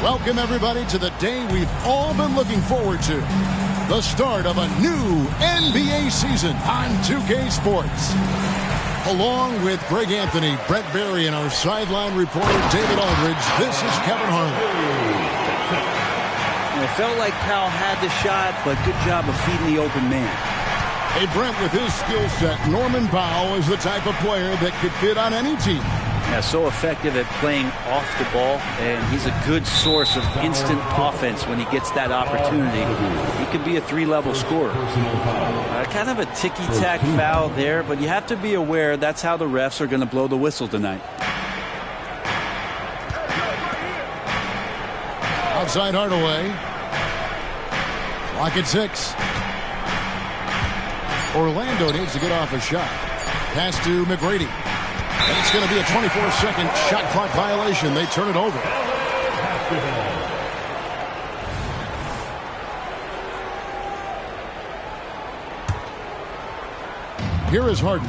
Welcome, everybody, to the day we've all been looking forward to. The start of a new NBA season on 2K Sports. Along with Greg Anthony, Brett Berry, and our sideline reporter, David Aldridge, this is Kevin Harlan. It felt like Powell had the shot, but good job of feeding the open man. Hey, Brent, with his skill set, Norman Powell is the type of player that could fit on any team. Yeah, so effective at playing off the ball, and he's a good source of instant offense when he gets that opportunity. He could be a three-level scorer. Kind of a ticky-tack foul there, but you have to be aware that's how the refs are going to blow the whistle tonight. Outside Hardaway. Clock at 6. Orlando needs to get off a shot. Pass to McGrady. And it's going to be a 24-second shot clock violation. They turn it over. Here is Harden.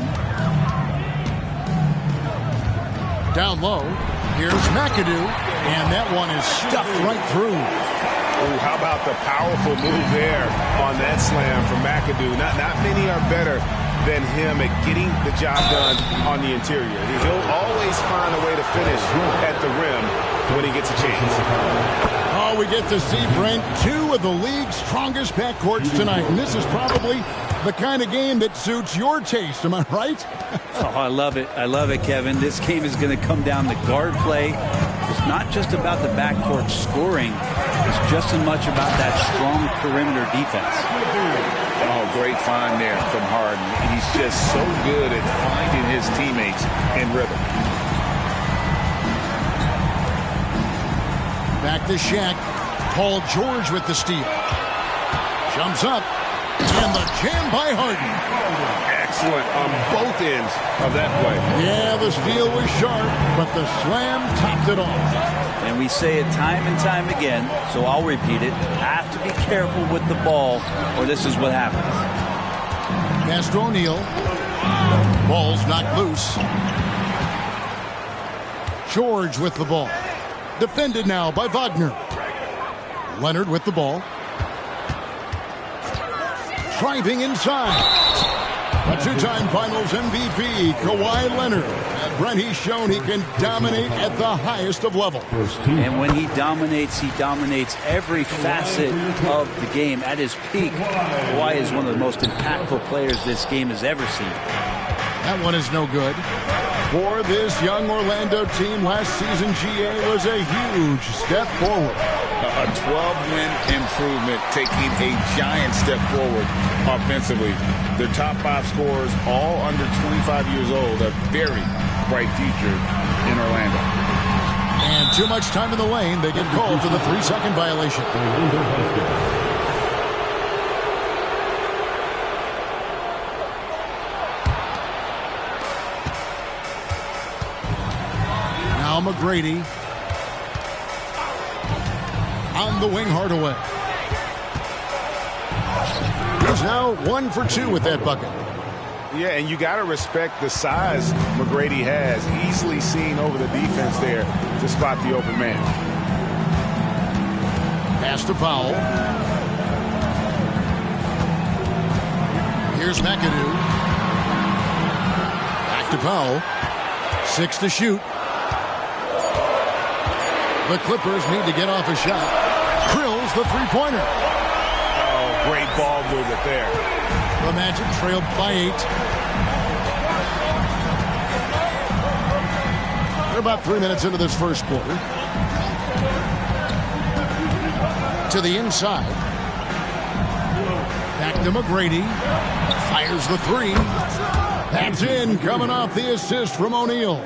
Down low. Here's McAdoo. And that one is stuffed right through. Ooh, how about the powerful move there on that slam from McAdoo. Not many are better than him at getting the job done on the interior. He'll always find a way to finish at the rim when he gets a chance. Oh, we get to see, Brent, two of the league's strongest backcourts tonight. And this is probably the kind of game that suits your taste. Am I right? Oh, I love it. I love it, Kevin. This game is going to come down to guard play. It's not just about the backcourt scoring. It's just as much about that strong perimeter defense. Oh, great find there from Harden. He's just so good at finding his teammates in rhythm. Back to Shaq. Paul George with the steal. Jumps up. And the jam by Harden. Excellent on both ends of that play. Yeah, the steal was sharp, but the slam topped it off. And we say it time and time again, so I'll repeat it. Have to be careful with the ball, or this is what happens. Pass to O'Neal. Ball's knocked loose. George with the ball. Defended now by Wagner. Leonard with the ball. Driving inside. A two-time Finals MVP, Kawhi Leonard. And Brent, he's shown he can dominate at the highest of levels. And when he dominates every facet of the game. At his peak, Kawhi is one of the most impactful players this game has ever seen. That one is no good. For this young Orlando team, last season GA was a huge step forward. A 12-win improvement, taking a giant step forward offensively. Their top 5 scorers, all under 25 years old, a very bright future in Orlando. And too much time in the lane. They get called for the 3-second violation. Now McGrady. On the wing, Hardaway. He's now 1 for 2 with that bucket. Yeah, and you got to respect the size McGrady has. Easily seen over the defense there to spot the open man. Pass to Powell. Here's McAdoo. Back to Powell. 6 to shoot. The Clippers need to get off a shot. Drills the three-pointer. Oh, great ball movement there. The Magic trailed by 8. They're about 3 minutes into this first quarter. To the inside. Back to McGrady. Fires the 3. That's in, coming off the assist from O'Neal.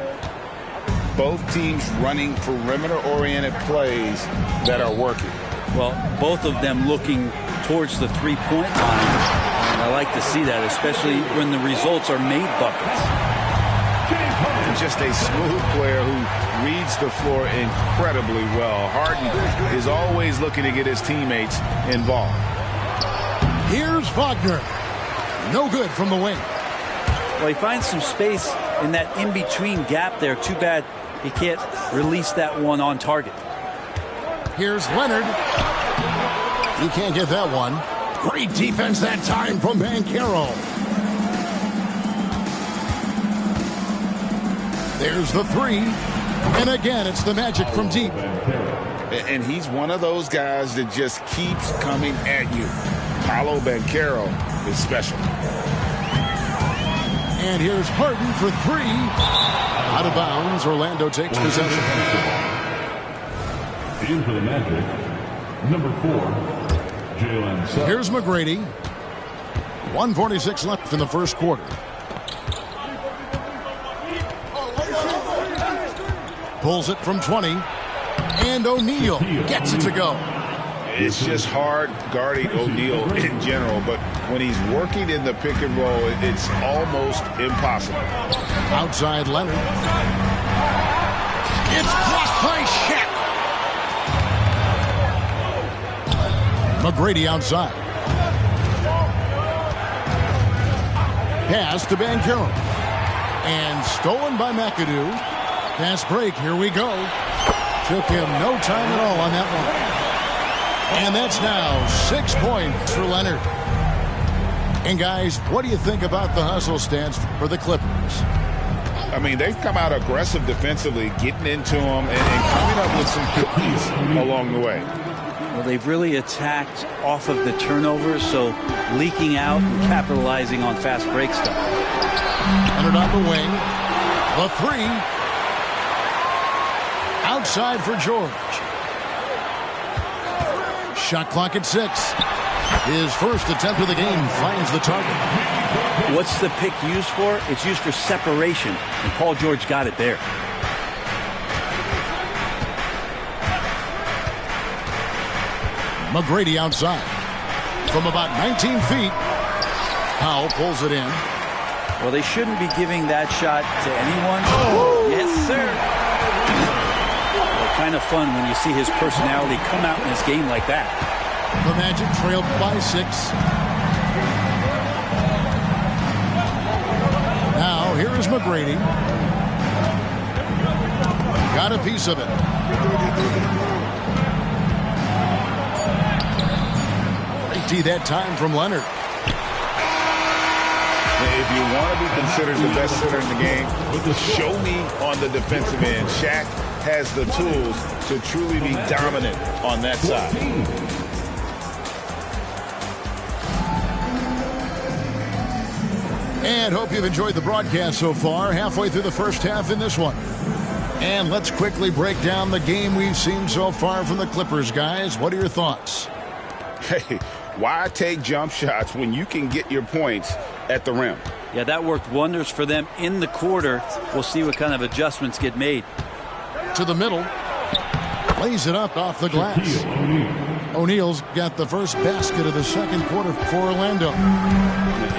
Both teams running perimeter-oriented plays that are working. Well, both of them looking towards the three-point line. And I like to see that, especially when the results are made buckets. And just a smooth player who reads the floor incredibly well. Harden is always looking to get his teammates involved. Here's Wagner. No good from the wing. Well, he finds some space in that in-between gap there. Too bad he can't release that one on target. Here's Leonard. He can't get that one. Great defense that time from Banchero. There's the three. And again, it's the magic from deep. And he's one of those guys that just keeps coming at you. Paolo Banchero is special. And here's Harden for three. Out of bounds. Orlando takes possession. In for the Magic, number 4, Jalen Suggs. Here's McGrady. 1:46 left in the first quarter. Pulls it from 20. And O'Neal gets it to go. It's just hard guarding O'Neal in general, but when he's working in the pick and roll, it's almost impossible. Outside Leonard. It's blocked by Shaq. McGrady outside. Pass to Banchero. And stolen by McAdoo. Fast break. Here we go. Took him no time at all on that one. And that's now 6 points for Leonard. And guys, what do you think about the hustle stance for the Clippers? I mean, they've come out aggressive defensively, getting into them and coming up with some cookies along the way. Well, they've really attacked off of the turnovers, so leaking out and capitalizing on fast break stuff. Leonard on the wing. The three. Outside for George. Shot clock at 6. His first attempt of the game finds the target. What's the pick used for? It's used for separation, and Paul George got it there. McGrady outside. From about 19 feet. Powell pulls it in. Well, they shouldn't be giving that shot to anyone. Oh. Yes, sir. Well, kind of fun when you see his personality come out in his game like that. The Magic trailed by 6. Now, here is McGrady. Got a piece of it. Great D that time from Leonard. If you want to be considered the best center in the game, show me on the defensive end. Shaq has the tools to truly be dominant on that side. And hope you've enjoyed the broadcast so far. Halfway through the first half in this one. And let's quickly break down the game we've seen so far from the Clippers, guys. What are your thoughts? Hey, why take jump shots when you can get your points at the rim? Yeah, that worked wonders for them in the quarter. We'll see what kind of adjustments get made. To the middle. Lays it up off the glass. O'Neal's got the first basket of the second quarter for Orlando.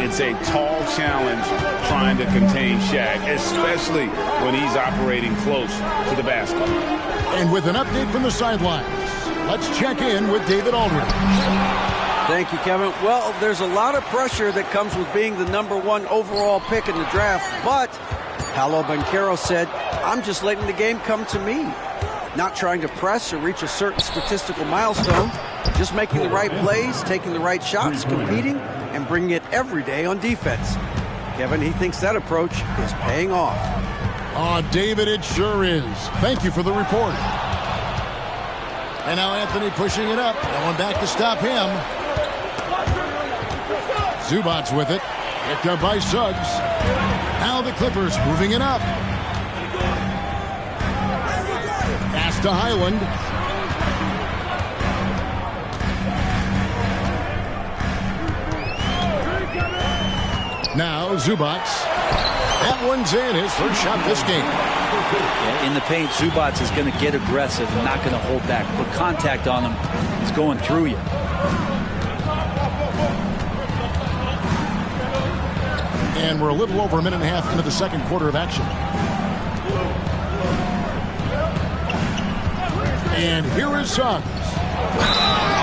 It's a tall challenge trying to contain Shaq, especially when he's operating close to the basket. And with an update from the sidelines, let's check in with David Aldridge. Thank you, Kevin. Well, there's a lot of pressure that comes with being the #1 overall pick in the draft, but Paolo Banchero said, I'm just letting the game come to me. Not trying to press or reach a certain statistical milestone, just making the right plays, taking the right shots, competing, and bringing it every day on defense. Kevin, he thinks that approach is paying off. Oh, David, it sure is. Thank you for the report. And now Anthony pushing it up. No one back to stop him. Zubac's with it. Picked up by Suggs. Now the Clippers moving it up. Pass to Highland. Now Zubac. That one's in. His first shot this game. Yeah, in the paint, Zubac is going to get aggressive and not going to hold back. Put contact on him. He's going through you. And we're a little over a minute and a half into the second quarter of action. And here is Suggs.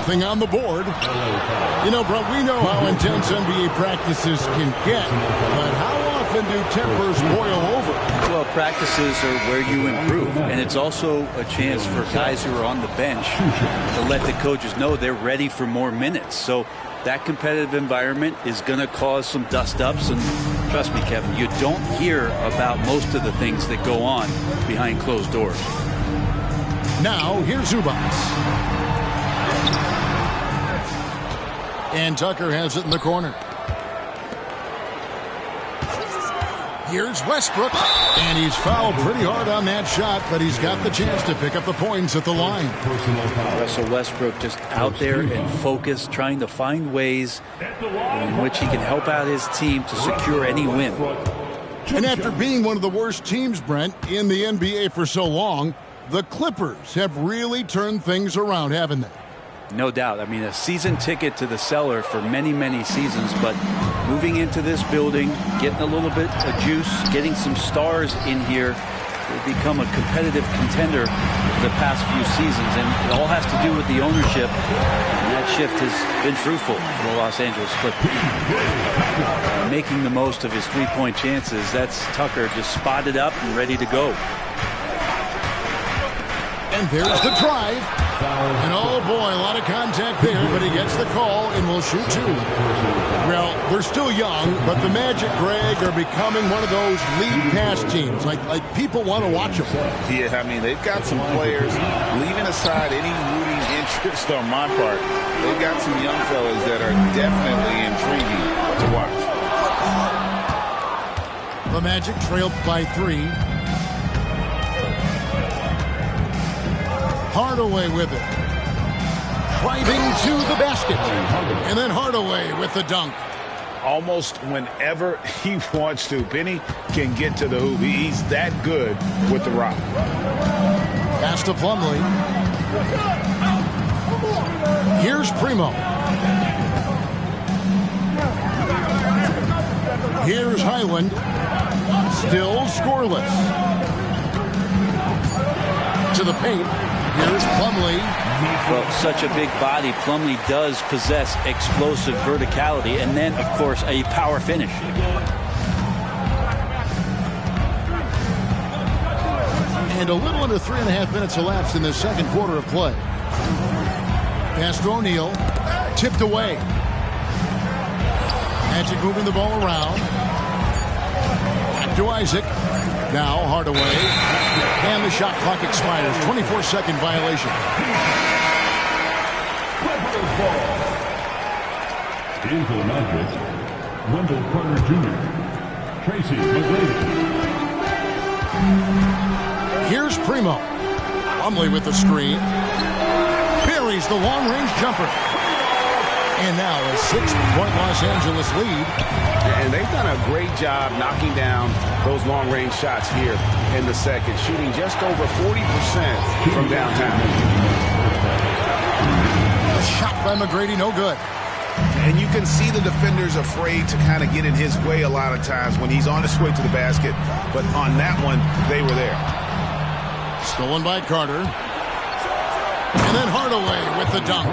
Nothing on the board. You know, bro, we know how intense NBA practices can get, but how often do tempers boil over? Well, practices are where you improve, and it's also a chance for guys who are on the bench to let the coaches know they're ready for more minutes. So that competitive environment is going to cause some dust-ups, and trust me, Kevin, you don't hear about most of the things that go on behind closed doors. Now, here's Zubats. And Tucker has it in the corner. Here's Westbrook, and he's fouled pretty hard on that shot, but he's got the chance to pick up the points at the line. Russell Westbrook just out there and focused, trying to find ways in which he can help out his team to secure any win. And after being one of the worst teams, Brent, in the NBA for so long, the Clippers have really turned things around, haven't they? No doubt. I mean, a season ticket to the cellar for many, many seasons, but moving into this building, getting a little bit of juice, getting some stars in here, they've become a competitive contender for the past few seasons, and it all has to do with the ownership, and that shift has been fruitful for the Los Angeles Clippers. Making the most of his three-point chances, that's Tucker just spotted up and ready to go. And there's the drive. And oh boy, a lot of contact there, but he gets the call and will shoot two. Well, they're still young, but the Magic, Greg, are becoming one of those lead pass teams. Like people want to watch them. Yeah, I mean, they've got some players, leaving aside any rooting interest on my part, they've got some young fellas that are definitely intriguing to watch. The Magic trailed by 3. Hardaway with it. Driving to the basket. And then Hardaway with the dunk. Almost whenever he wants to. Penny can get to the hoop. He's that good with the rock. Pass to Plumlee. Here's Primo. Here's Highland. Still scoreless. To the paint. Here's Plumlee. Well, such a big body, Plumlee does possess explosive verticality, and then, of course, a power finish. And a little under 3.5 minutes elapsed in the second quarter of play. Pass to O'Neal. Tipped away. Magic moving the ball around. Back to Isaac. Now Hardaway. And the shot clock expires. 24-second violation. In for the Magic, Wendell Carter Jr., Tracy McGrady. Here's Primo. Plumlee with the screen. Buries the long-range jumper. And now a 6-point Los Angeles lead. And they've done a great job knocking down those long-range shots here in the second, shooting just over 40% from downtown. A shot by McGrady, no good. And you can see the defenders afraid to kind of get in his way a lot of times when he's on his way to the basket. But on that one, they were there. Stolen by Carter. And then Hardaway with the dunk.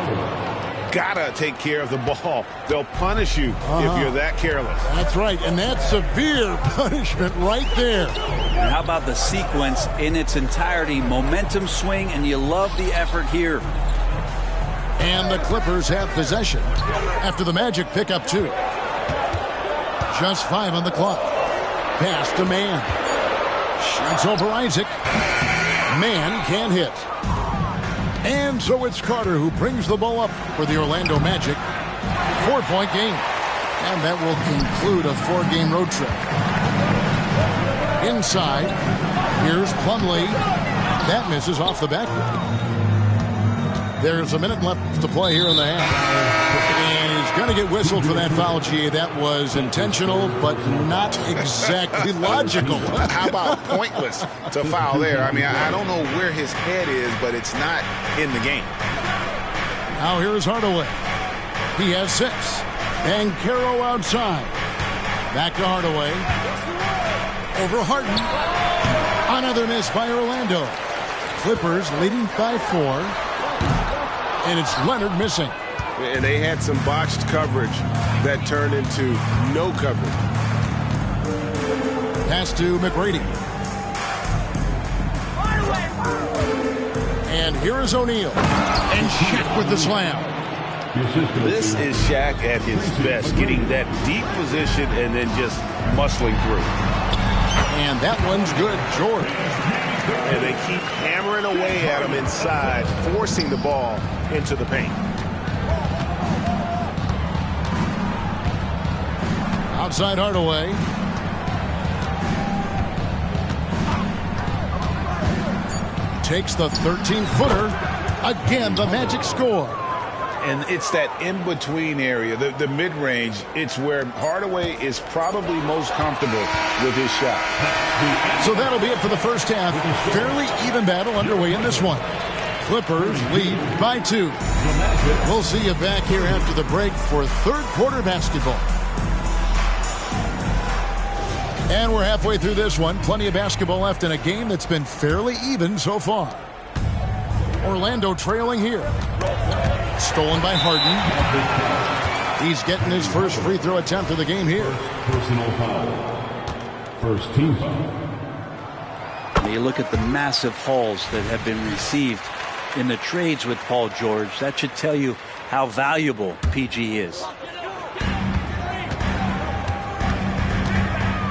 Gotta take care of the ball. They'll punish you if you're that careless. That's right, and that's severe punishment right there. And how about the sequence in its entirety? Momentum swing, and you love the effort here. And the Clippers have possession after the Magic pick up 2. Just 5 on the clock. Pass to Mann. Shoots over Isaac. Mann can't hit. And so it's Carter who brings the ball up for the Orlando Magic. 4-point game. And that will conclude a 4-game road trip. Inside, here's Plumlee. That misses off the backboard. There's a minute left to play here in the half. And he's going to get whistled for that foul, G. That was intentional, but not exactly logical. How about pointless to foul there? I mean, I don't know where his head is, but it's not in the game. Now here is Hardaway. He has 6. And Caro outside. Back to Hardaway. Over Harden. Another miss by Orlando. Clippers leading by 4. And it's Leonard missing. And they had some botched coverage that turned into no coverage. Pass to McGrady. And here is O'Neal. And Shaq with the slam. This is Shaq at his best, getting that deep position and then just muscling through. And that one's good, George. And they keep hammering away at him inside, forcing the ball into the paint. Outside Hardaway. Takes the 13-footer. Again, the Magic score. And it's that in-between area, the mid-range. It's where Hardaway is probably most comfortable with his shot. So that'll be it for the first half. Fairly even battle underway in this one. Clippers lead by 2. We'll see you back here after the break for third quarter basketball. And we're halfway through this one. Plenty of basketball left in a game that's been fairly even so far. Orlando trailing here. Stolen by Harden. He's getting his first free throw attempt of the game here. Personal foul. First team foul. You look at the massive hauls that have been received in the trades with Paul George. That should tell you how valuable PG is.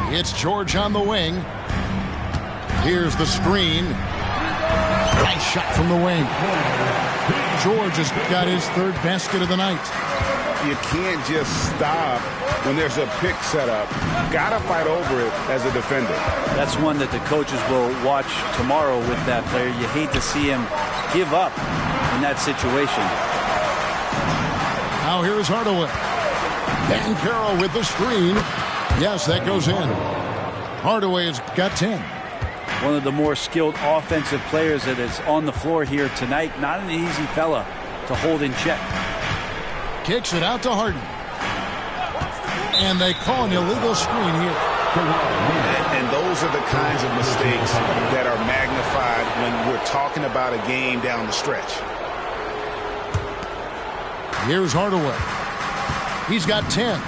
It's George on the wing. Here's the screen. Nice shot from the wing. George has got his third basket of the night. You can't just stop when there's a pick set up. Got to fight over it as a defender. That's one that the coaches will watch tomorrow with that player. You hate to see him give up in that situation. Now here's Hardaway. And Carroll with the screen. Yes, that goes in. Hardaway has got 10. One of the more skilled offensive players that is on the floor here tonight. Not an easy fella to hold in check. Kicks it out to Harden. And they call an illegal screen here. And those are the kinds of mistakes that are magnified when we're talking about a game down the stretch. Here's Hardaway. He's got 10.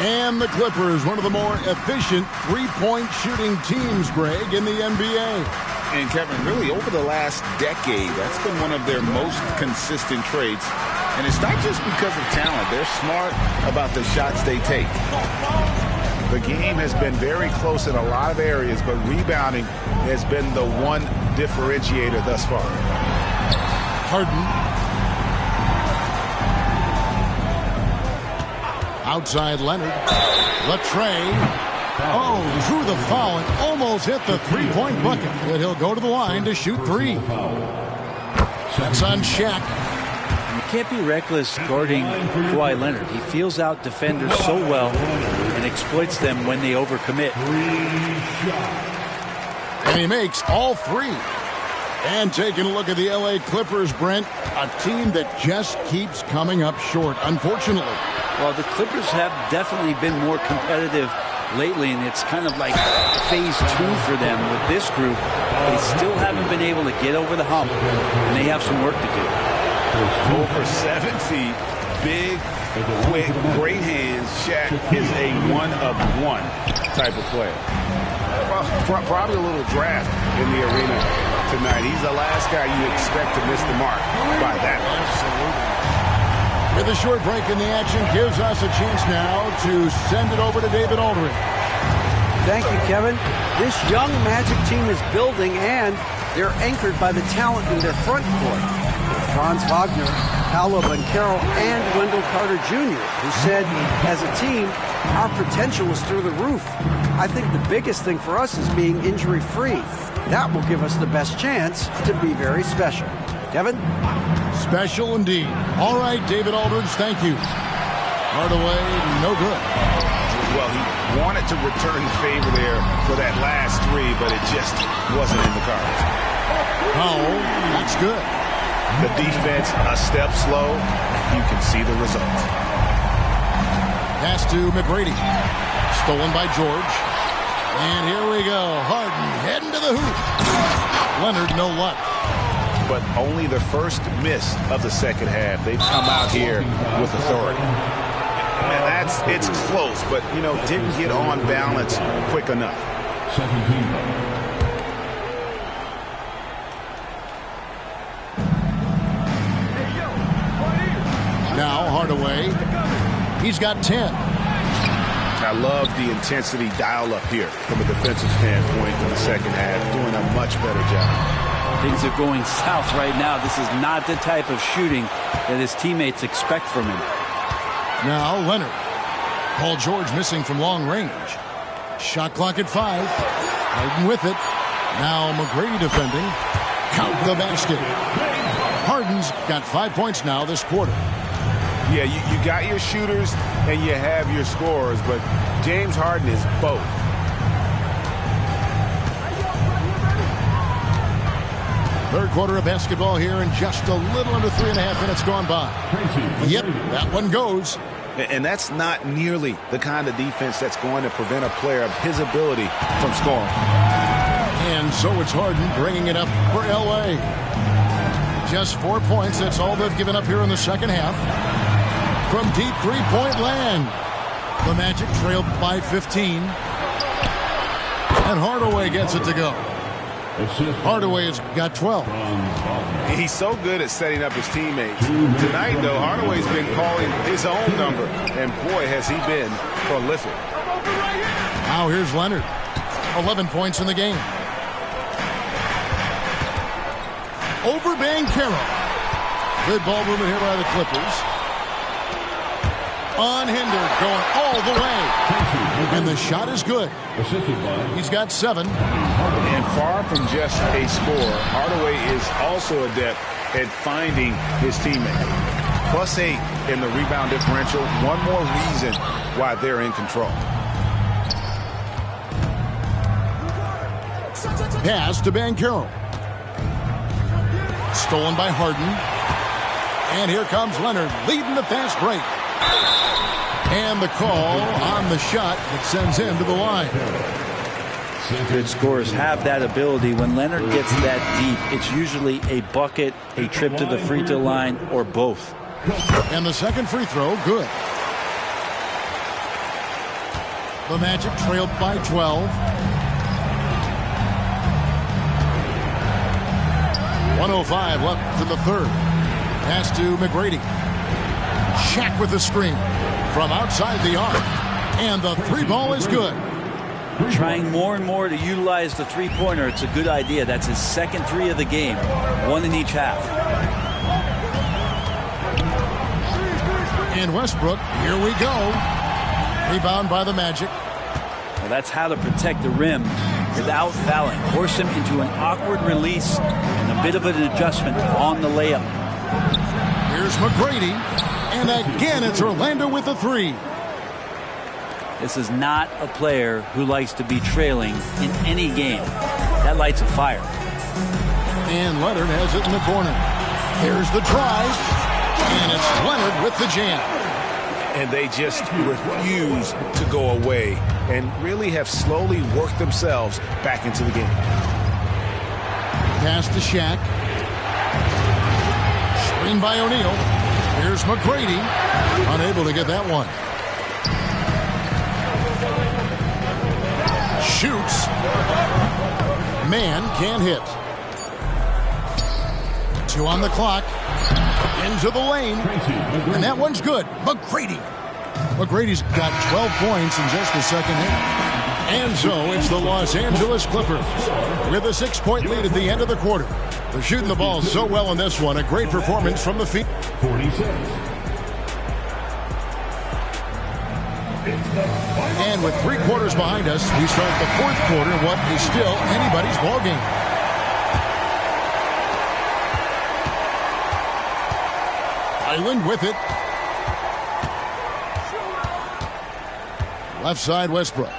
And the Clippers, one of the more efficient three-point shooting teams, Greg, in the NBA. And Kevin, really over the last decade, that's been one of their most consistent traits. And it's not just because of talent. They're smart about the shots they take. The game has been very close in a lot of areas, but rebounding has been the one differentiator thus far. Harden. Outside Leonard. Latrey. Oh, drew the foul and almost hit the three-point bucket. But he'll go to the line to shoot 3. That's on Shaq. You can't be reckless guarding Kawhi Leonard. He feels out defenders so well and exploits them when they overcommit. And he makes all 3. And taking a look at the LA Clippers, Brent, a team that just keeps coming up short, unfortunately. Well, the Clippers have definitely been more competitive lately, and it's kind of like phase 2 for them with this group. They still haven't been able to get over the hump, and they have some work to do. Over 7 feet, big, quick, great hands. Shaq is a one-of-one type of player. Probably a little draft in the arena tonight. He's the last guy you expect to miss the mark by that much. Absolutely. With a short break in the action, gives us a chance now to send it over to David Aldridge. Thank you, Kevin. This young Magic team is building, and they're anchored by the talent in their front court. Franz Wagner, Paolo Banchero, and Wendell Carter Jr., who said, as a team, our potential is through the roof. I think the biggest thing for us is being injury-free. That will give us the best chance to be very special. Kevin? Special indeed. All right, David Aldridge, thank you. Hardaway, no good. Well, he wanted to return the favor there for that last 3, but it just wasn't in the cards. Oh, that's good. The defense a step slow, and you can see the results. Pass to McGrady. Stolen by George. And here we go. Harden heading to the hoop. Leonard, no luck. But only the first miss of the second half. They've come out here with authority. And it's close, but, didn't get on balance quick enough. He's got 10. I love the intensity dial up here from a defensive standpoint in the second half, doing a much better job. Things are going south right now. This is not the type of shooting that his teammates expect from him. Now Leonard. Paul George missing from long range. Shot clock at 5. Harden with it. Now McGrady defending. Count the basket. Harden's got 5 points now this quarter. Yeah, you got your shooters and you have your scorers, but James Harden is both. Third quarter of basketball here, and just a little under 3.5 minutes gone by. Yep, that one goes. And that's not nearly the kind of defense that's going to prevent a player of his ability from scoring. And so it's Harden bringing it up for L.A. Just 4 points. That's all they've given up here in the second half. From deep three-point land. The Magic trailed by 15. And Hardaway gets it to go. Hardaway has got 12. He's so good at setting up his teammates. Tonight, though, Hardaway's been calling his own number. And boy, has he been prolific. Now here's Leonard. 11 points in the game. Over Banchero. Good ball movement here by the Clippers. Unhindered, going all the way. And the shot is good. He's got 7. And far from just a scorer, Hardaway is also adept at finding his teammate. +8 in the rebound differential. One more reason why they're in control. Pass to Banchero. Stolen by Harden. And here comes Leonard leading the fast break. And the call on the shot that sends him to the line. Good scorers have that ability. When Leonard gets that deep, it's usually a bucket, a trip to the free throw line, or both. And the second free throw, good. The Magic trailed by 12. 1:05 left in the third. Pass to McGrady. Shaq with the screen from outside the arc. And the three ball is good. Trying more and more to utilize the three-pointer. It's a good idea. That's his second 3 of the game. 1 in each half. And Westbrook, here we go. Rebound by the Magic. Well, that's how to protect the rim without fouling. Force him into an awkward release and a bit of an adjustment on the layup. Here's McGrady. And again, it's Orlando with the 3. This is not a player who likes to be trailing in any game. That lights a fire. And Leonard has it in the corner. Here's the drive. And it's Leonard with the jam. And they just refuse to go away and really have slowly worked themselves back into the game. Pass to Shaq. Screen by O'Neal. Here's McGrady. Unable to get that one. Shoots. Man can't hit. 2 on the clock. Into the lane. And that one's good. McGrady. McGrady's got 12 points in just the second half. And so it's the Los Angeles Clippers with a 6-point lead at the end of the quarter. They're shooting the ball so well in this one. A great performance from the field. 46. And with 3 quarters behind us, we start the fourth quarter in what is still anybody's ball game. Island with it. Left side, Westbrook.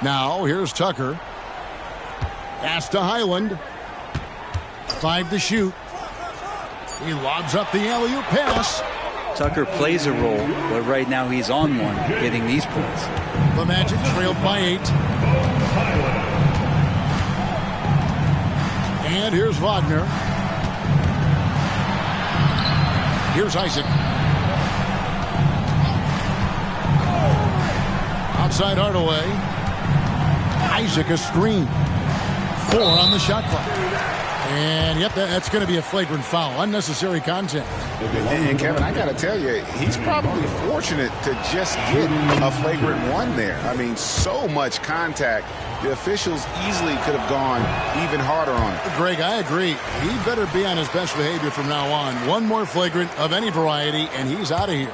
Now, here's Tucker. Pass to Highland. 5 to shoot. He lobs up the alley-oop pass. Tucker plays a role, but right now he's on one, getting these points. The Magic trailed by 8. And here's Wagner. Here's Isaac. Outside Hardaway. Isaac a screen. 4 on the shot clock. And, yep, that's going to be a flagrant foul. Unnecessary contact. And Kevin, I got to tell you, he's probably fortunate to just get a flagrant one there. I mean, so much contact. The officials easily could have gone even harder on it. Greg, I agree. He better be on his best behavior from now on. One more flagrant of any variety, and he's out of here.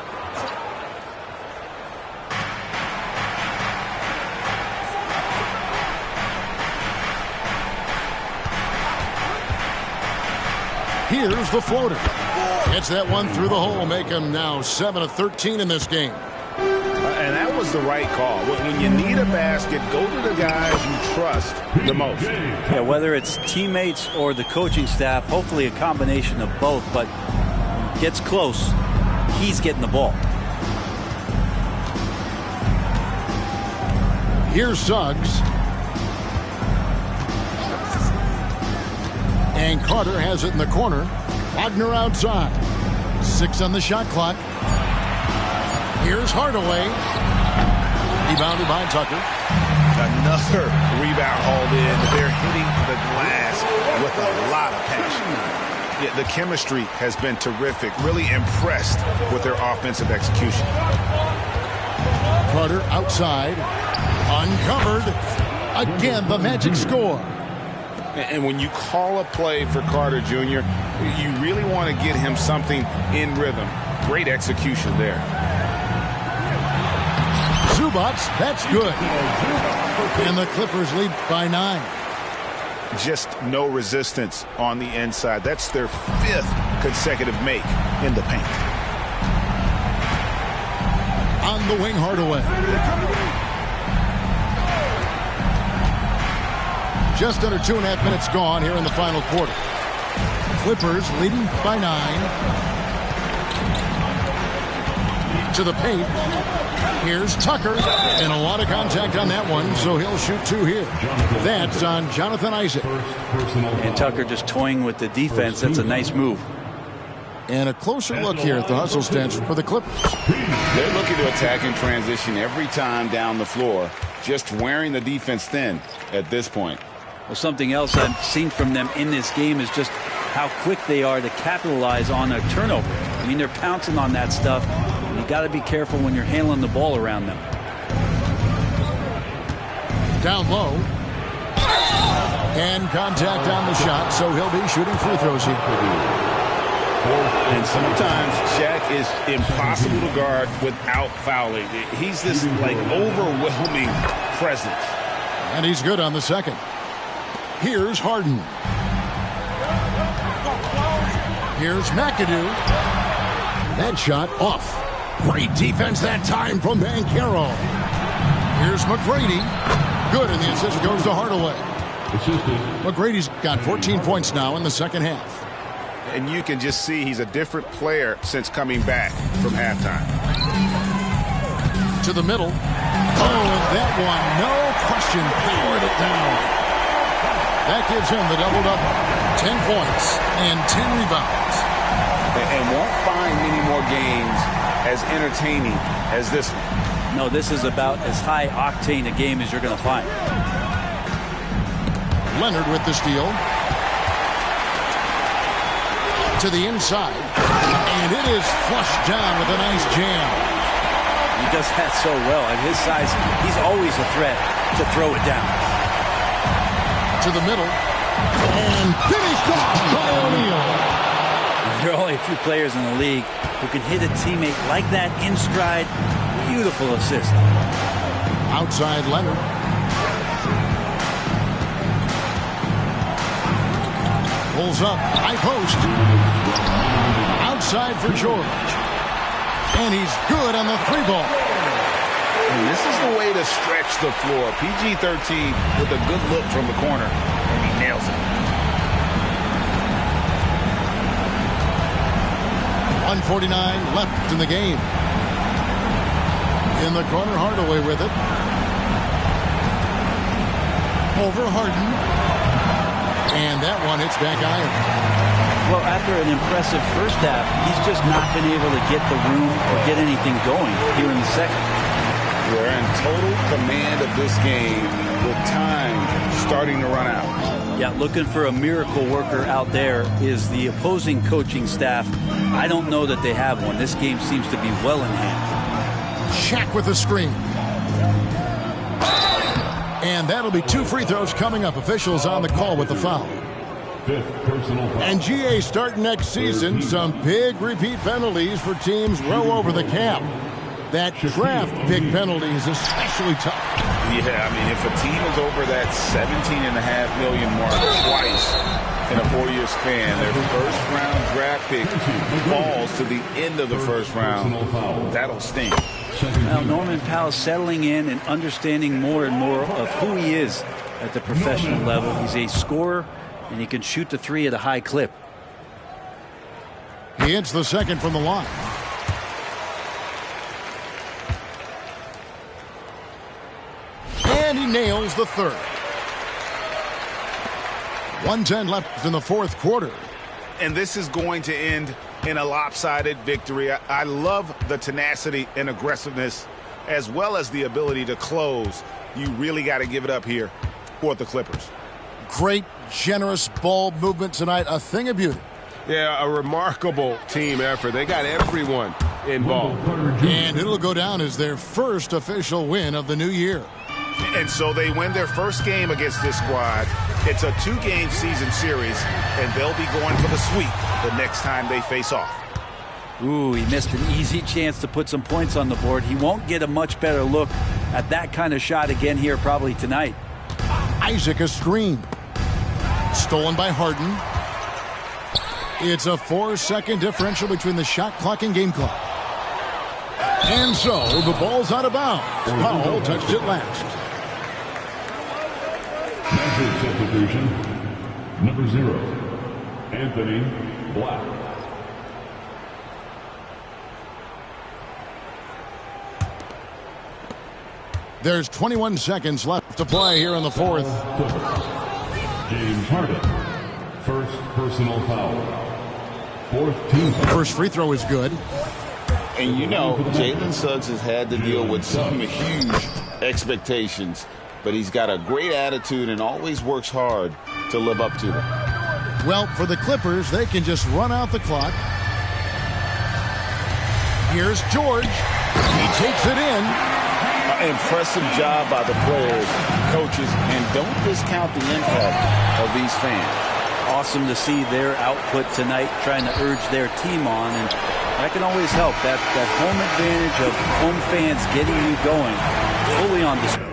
Here's the floater. Gets that one through the hole, make him now 7 of 13 in this game. And that was the right call. When you need a basket, go to the guys you trust the most. Yeah, whether it's teammates or the coaching staff, hopefully a combination of both, but gets close, he's getting the ball. Here's Suggs. And Carter has it in the corner. Wagner outside. 6 on the shot clock. Here's Hardaway. Rebounded by Tucker. Another rebound hauled in. They're hitting the glass with a lot of passion. Yeah, the chemistry has been terrific. Really impressed with their offensive execution. Carter outside. Uncovered. Again, the Magic score. And when you call a play for Carter Jr., you really want to get him something in rhythm. Great execution there. Zubac, that's good. And the Clippers lead by 9. Just no resistance on the inside. That's their 5th consecutive make in the paint. On the wing, Hardaway. Just under 2.5 minutes gone here in the final quarter. Clippers leading by 9. To the paint. Here's Tucker. And a lot of contact on that one, so he'll shoot 2 here. That's on Jonathan Isaac. And Tucker just toying with the defense. That's a nice move. And a closer look here at the hustle stance for the Clippers. They're looking to attack in transition every time down the floor, just wearing the defense thin at this point. Well, something else I've seen from them in this game is just how quick they are to capitalize on a turnover. I mean, they're pouncing on that stuff. You got to be careful when you're handling the ball around them. Down low. And contact on the shot, so he'll be shooting free throws here. And sometimes Shaq is impossible to guard without fouling. He's this, like, overwhelming presence. And he's good on the second. Here's Harden. Here's McAdoo. That shot off. Great defense that time from Banchero. Here's McGrady. Good, and the assist goes to Hardaway. McGrady's got 14 points now in the second half. And you can just see he's a different player since coming back from halftime. To the middle. Oh, and that one, no question, powered it down. That gives him the double-double. 10 points and 10 rebounds. And won't find many more games as entertaining as this one. No, this is about as high-octane a game as you're going to find. Leonard with the steal. To the inside. And it is flushed down with a nice jam. He does that so well. At his size, he's always a threat to throw it down. To the middle. And finished off by O'Neal. There are only a few players in the league who can hit a teammate like that in stride. Beautiful assist. Outside Leonard. Pulls up. High post. Outside for George. And he's good on the 3-ball. And this is the way to stretch the floor. PG-13 with a good look from the corner. And he nails it. 1:49 left in the game. In the corner, Hardaway with it. Over Harden. And that one hits back iron. Well, after an impressive first half, he's just not been able to get the room or get anything going here in the second. They're in total command of this game with time starting to run out. Yeah, looking for a miracle worker out there is the opposing coaching staff. I don't know that they have one. This game seems to be well in hand. Shaq with the screen. And that'll be 2 free throws coming up. Officials on the call with the foul. Fifth personal foul. And GA starting next season, some big repeat penalties for teams well over the cap. That draft pick penalty is especially tough. Yeah, I mean, if a team is over that $17.5 million mark twice in a 4-year span, their first-round draft pick falls to the end of the first round. That'll sting. Now, Norman Powell settling in and understanding more and more of who he is at the professional level. He's a scorer, and he can shoot the 3 at a high clip. He hits the second from the line. And he nails the third. 1:10 left in the fourth quarter. And this is going to end in a lopsided victory. I love the tenacity and aggressiveness as well as the ability to close. You really got to give it up here for the Clippers. Great, generous ball movement tonight. A thing of beauty. Yeah, a remarkable team effort. They got everyone involved. And it'll go down as their first official win of the new year. And so they win their first game against this squad. It's a 2-game season series, and they'll be going for the sweep the next time they face off. Ooh, he missed an easy chance to put some points on the board. He won't get a much better look at that kind of shot again here probably tonight. Isaac a screen. Stolen by Harden. It's a 4-second differential between the shot clock and game clock. And so the ball's out of bounds. Powell touched it last. Measure substitution. Number 0, Anthony Black. There's 21 seconds left to play here in the fourth. James Harden. First personal foul. Fourth team foul. First free throw is good. And you know, Jalen Suggs has had to deal with some huge expectations, but he's got a great attitude and always works hard to live up to them. Well, for the Clippers, they can just run out the clock. Here's George. He takes it in. Impressive job by the players, coaches, and don't discount the impact of these fans. Awesome to see their output tonight, trying to urge their team on, and that can always help. That home advantage of home fans getting you going fully on display.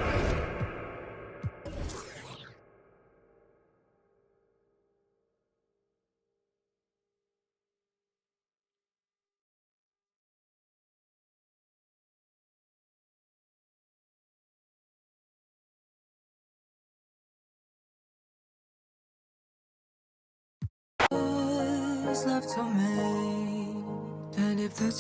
left to me, and if the